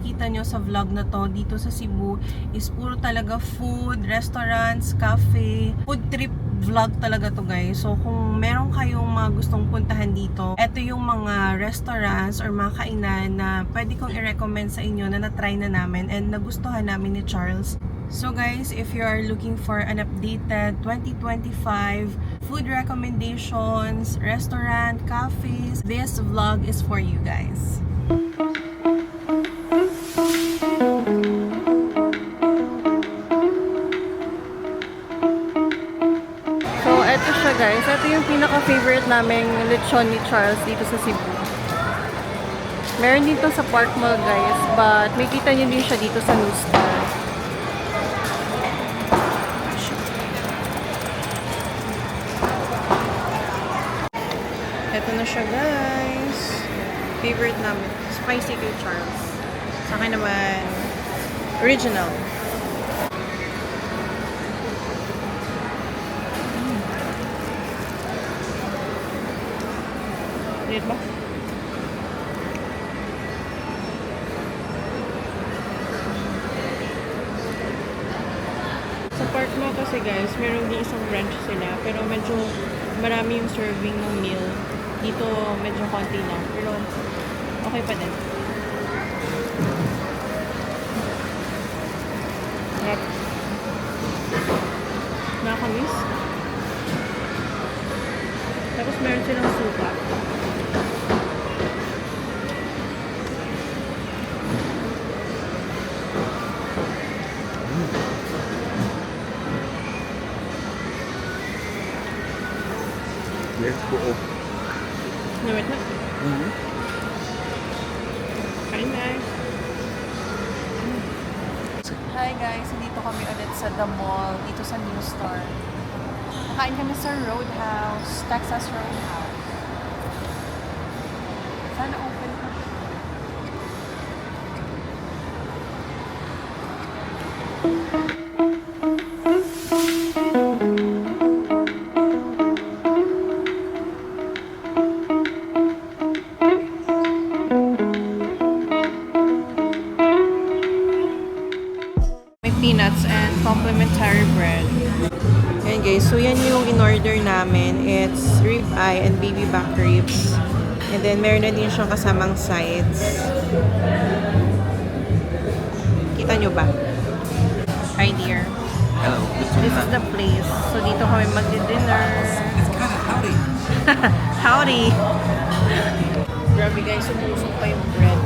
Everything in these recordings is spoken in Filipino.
makikita nyo sa vlog na to dito sa Cebu is puro talaga food, restaurants, cafe, food trip vlog talaga to guys. So kung meron kayong mga gustong puntahan dito, eto yung mga restaurants or mga kainan na pwede kong i-recommend sa inyo na na-try na namin and nagustuhan namin ni Charles. So guys, if you are looking for an updated 2025 food recommendations, restaurant, cafes, this vlog is for you guys. So eto siya guys, eto yung pinaka-favorite naming lechon ni Charles dito sa Cebu. Meron dito sa Park Mall guys, but may kita nyo din siya dito sa New Star. Ito na siya guys. Favorite namin. Spicy kay Charles. Sa akin naman, original. Dito ba? Sa Park Mall kasi guys, meron din isang branch sila. Pero medyo marami yung serving ng meal. Dito medyo konti lang. Pero okay pa din. Sarap. Nakakamiss. Tapos meron silang suka. Let's go. Nawit na. Kain na. Hi guys, dito kami ulit sa The Mall, dito sa New Star. Nakain kami sa Roadhouse, Texas Roadhouse. Sana open ka. Peanuts and complimentary bread. Ayan guys, so yan yung in-order namin. It's rib eye and baby back ribs. And then meron na din siyang kasamang sides. Kita nyo ba? Hi dear. Hello. This is the place. So dito kami magdi-dinner. It's kind of howdy. Howdy! Grabe guys, sumusok pa yung bread.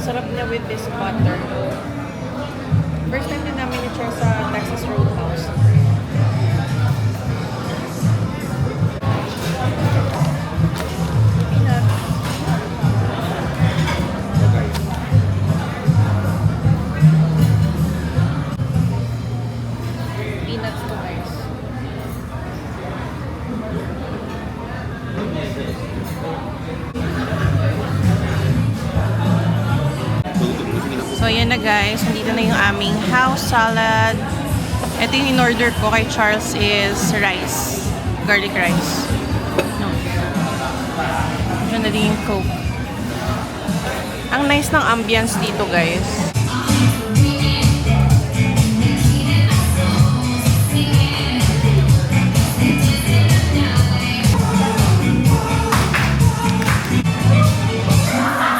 Sarap na with this butter. First time din namin i-try sa Texas Roadhouse. Peanuts. Peanuts to guys. So, yan na guys. Nandito na yung aming house salad. Ito yung in-order ko kay Charles is rice. Garlic rice. No. Diyan na din yung Coke. Ang nice ng ambience dito guys.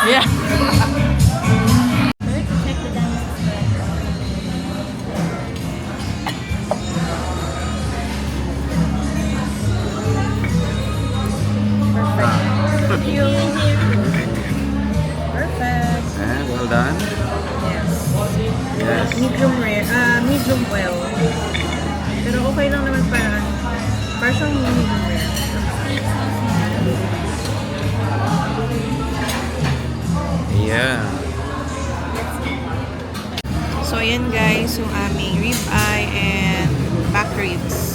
Yeah. Thank you. Perfect. And well done. Yes. Yes. Medium rare, medium well. Pero okay lang naman para siyang medium rare. Yeah. So ayan guys, yung aming rib eye and back ribs.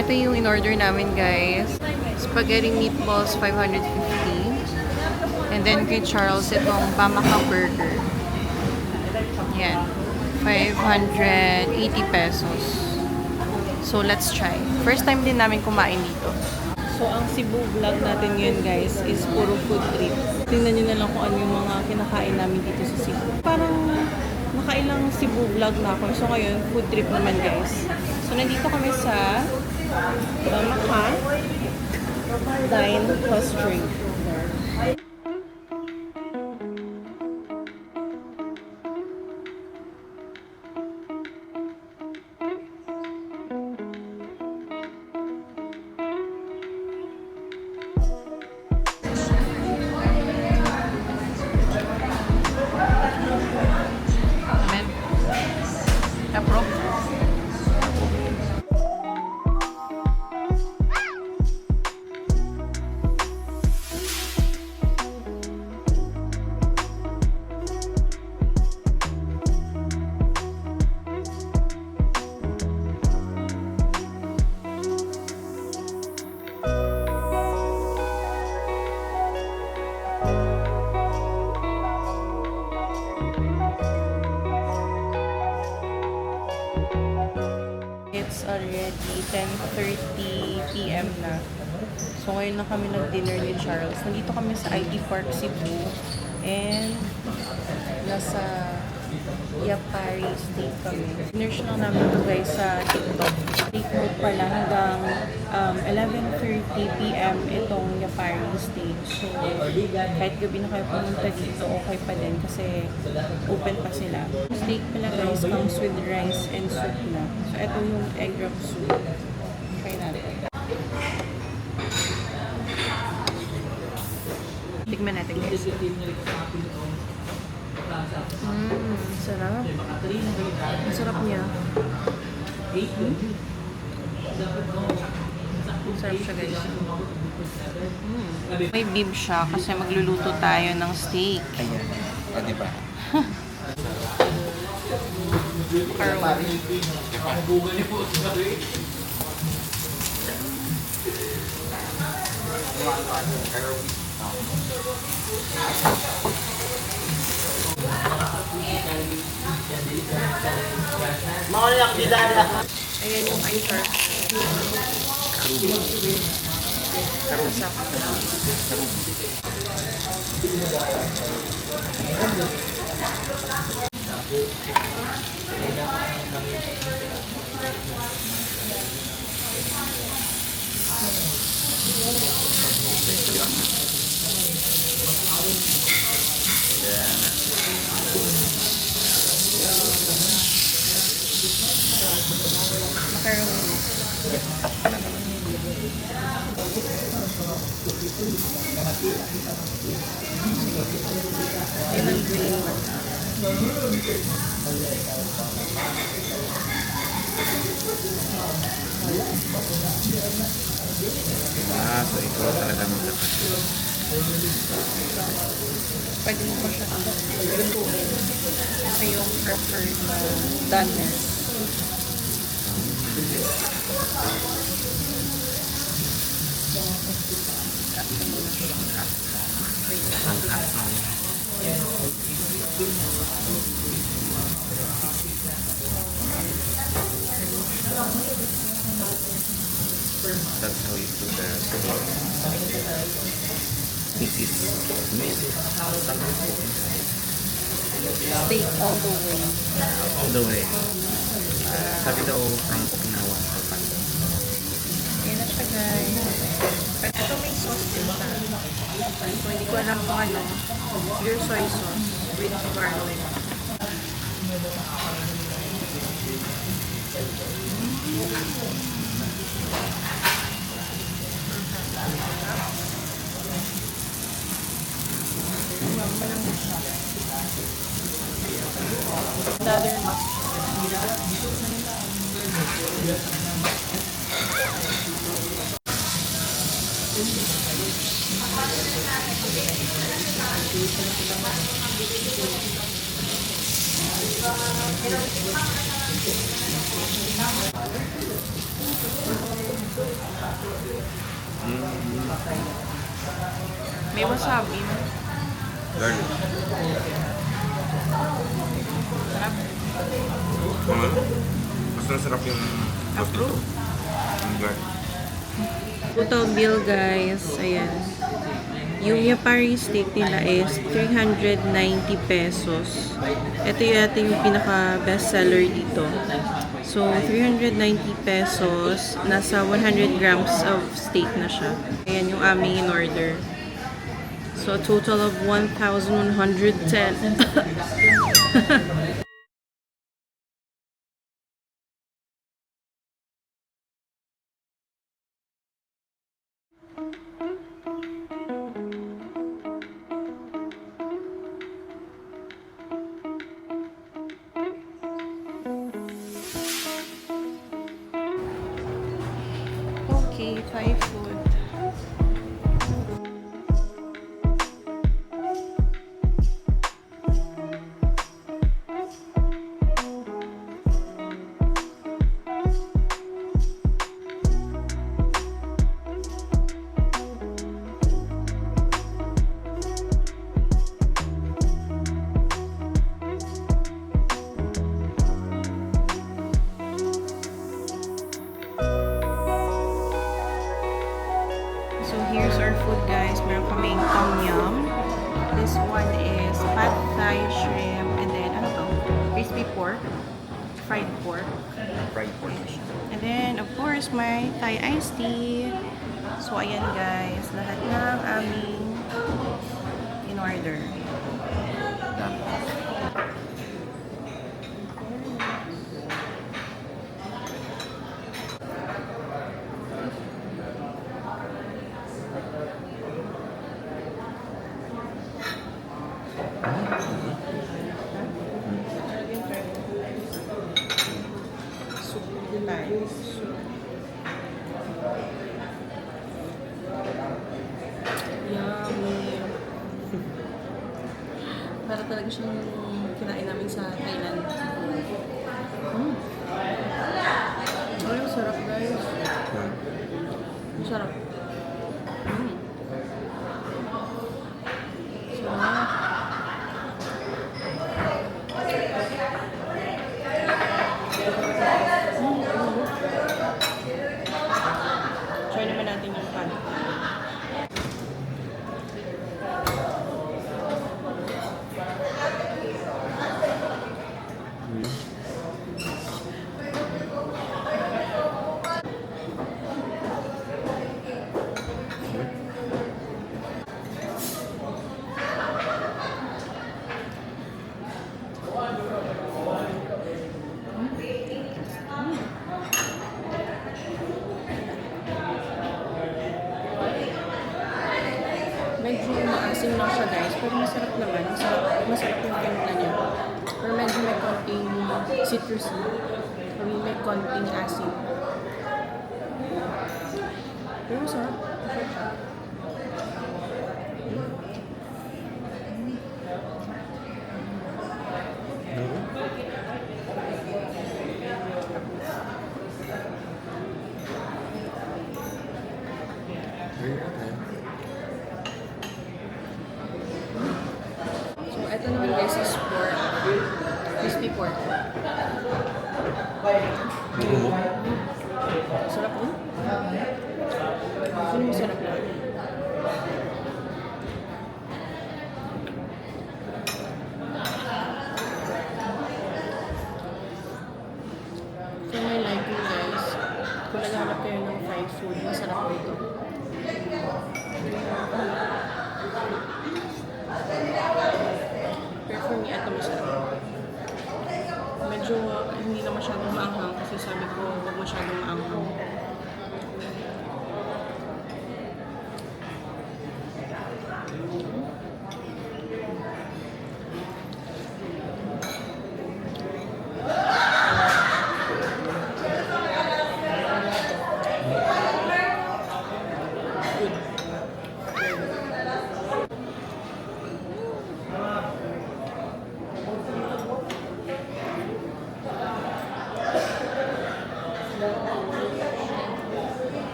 ito yung in-order namin, guys. Spaghetti meatballs, 550. And then kay Charles, itong Bamaka burger. Yan. 580 pesos. So, let's try. First time din namin kumain dito. So, ang Cebu vlog natin ngayon, guys, is puro food trip. Tingnan nyo na lang kung ano yung mga kinakain namin dito sa Cebu. Parang nakailang Cebu vlog na ako. So, ngayon, food trip naman, guys. So, nandito kami sa Bamaka Dine Plus Drink. Amen. Approve. It's already 10:30 p.m. na. So, ngayon na kami nag-dinner ni Charles. Nandito kami sa IT Park, Cebu. And nasa Yapari State kami. Dinner lang namin ito, guys, sa TikTok. TikTok pala hanggang 11:30 p.m. itong Yapari State. So, kahit gabi na kayo pumunta dito, okay pa din kasi open pa sila. Steak pala, guys, comes with rice and soup na. So, ito yung egg wrap soup. Try natin. Tikman natin, guys. Sarap. Ang sarap niya. Sarap siya, guys. May beef siya kasi magluluto tayo ng steak. Ayan. O, diba? Macaroni. Ayan yung anchor. Macaroni. Lemon green. Ah, so ikaw talaga magkakasya. Pwede mo siya lutuin. Ito yung preferred doneness. That's how you put the steak. This is meat. Steak all the way. All the way. Sabi daw from Okinawa. Yan na siya, guys. But ito may sauce din siya. So, hindi ko alam kung ano. Your soy sauce with garlic. Another May wasabi. Garlic. Sarap. Mas masarap yung Approve. Yung garlic. Total bill guys, ayan. Yung Yapari steak nila is 390 pesos. Ito yung pinaka best seller dito. So, 390 pesos, nasa 100 grams of steak na siya. Ayan yung aming in-order. So, a total of 1,110. Okay, Thai food. So here's our food guys. Meron kaming tom yum. This one is pad thai shrimp. And then, ano to? Crispy pork. Fried pork. Fried pork. And then, of course, my Thai iced tea. So, ayan guys. Lahat ng aming in-order. Soup tayo. Yummy. Para talaga siyang kinain namin sa Thailand. Ay, ang sarap guys. Ang sarap. Sarap. Try naman natin yung pan. Medyo maasim lang siya guys, pero masarap naman. Masarap yung timpla niya. Pero medyo may konting citrusy. Or may konting asim. Pero masarap. Masarap siya. So, ito naman guys is pork. Crispy pork. Sarap mo? Ano masarap na? So, may like you guys. Kung naghanap kayo ng fried food, masarap po ito. Pero for me, ito masarap. Medyo hindi na masyadong maanghang kasi sabi ko huwag masyadong maanghang.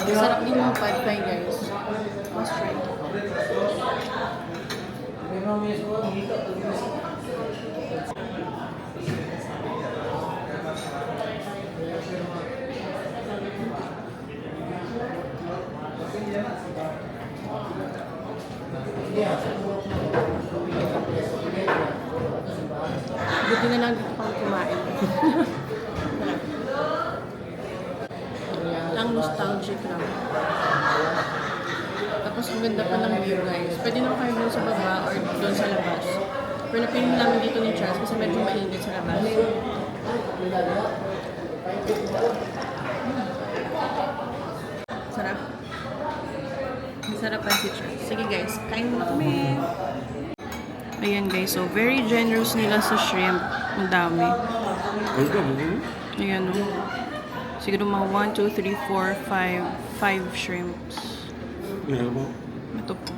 Sarap din yung pad thai, guys. Must try. Buti na lang dito kami kumain. Ang nostalgic lang. Tapos ang ganda pa ng view, guys. Pwede naman kayo doon sa baba or doon sa labas. Pero napili namin dito ni Charles kasi medyo mainit sa labas. Sarap. Masarap pa si Charles. Sige guys, kain muna kami. Ayan guys, so very generous nila sa shrimp. Ang dami. Ayan o. Siguro mga 1, 2, 3, 4, 5 shrimps. Ito po.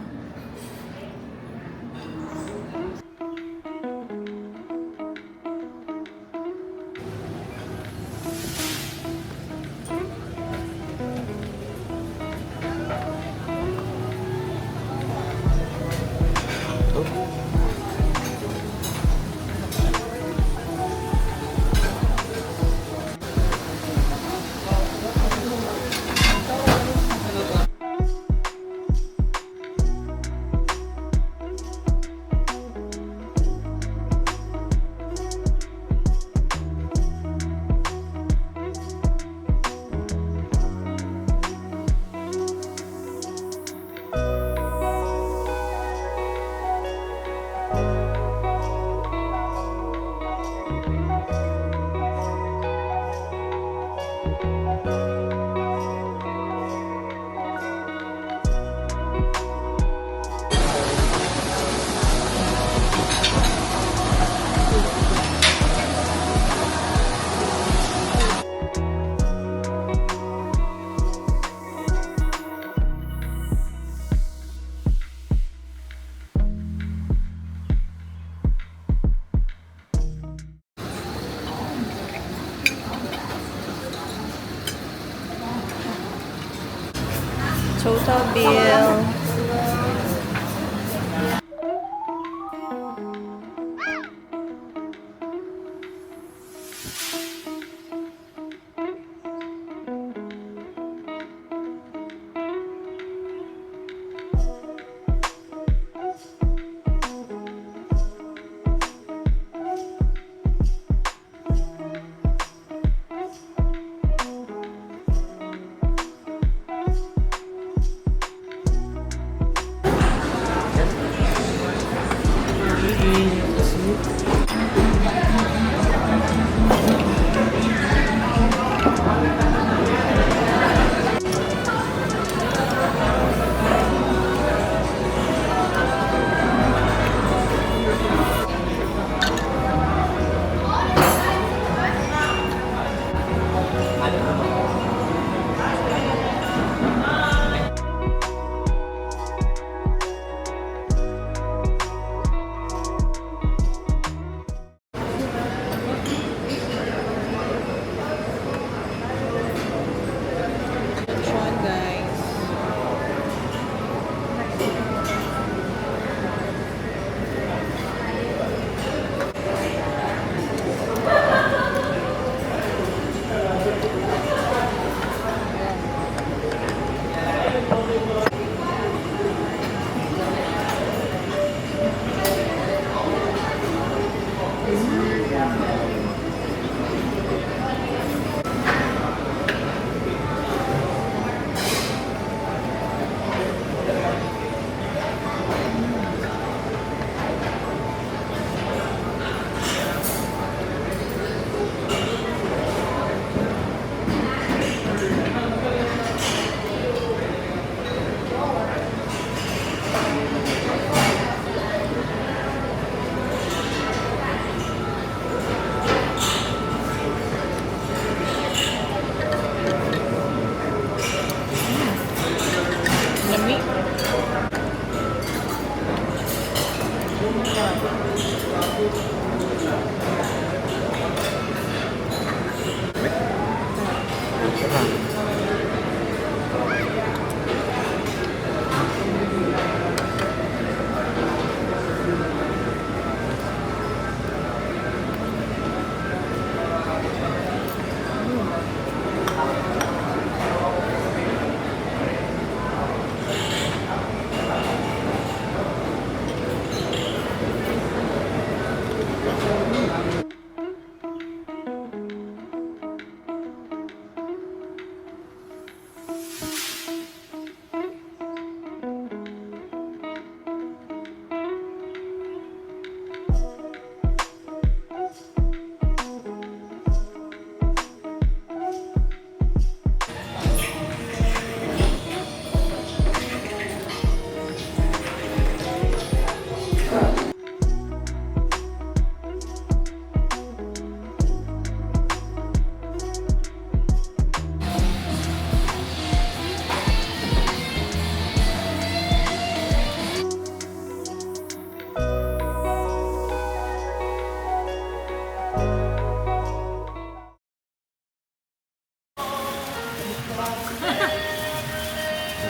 Total bill.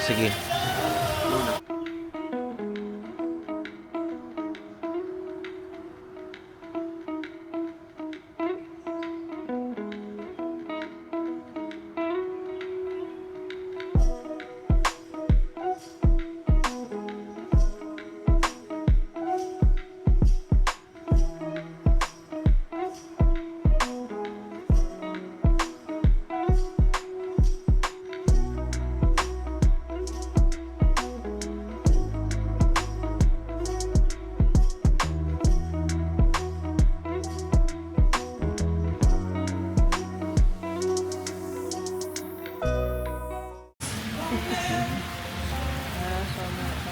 Sige. So,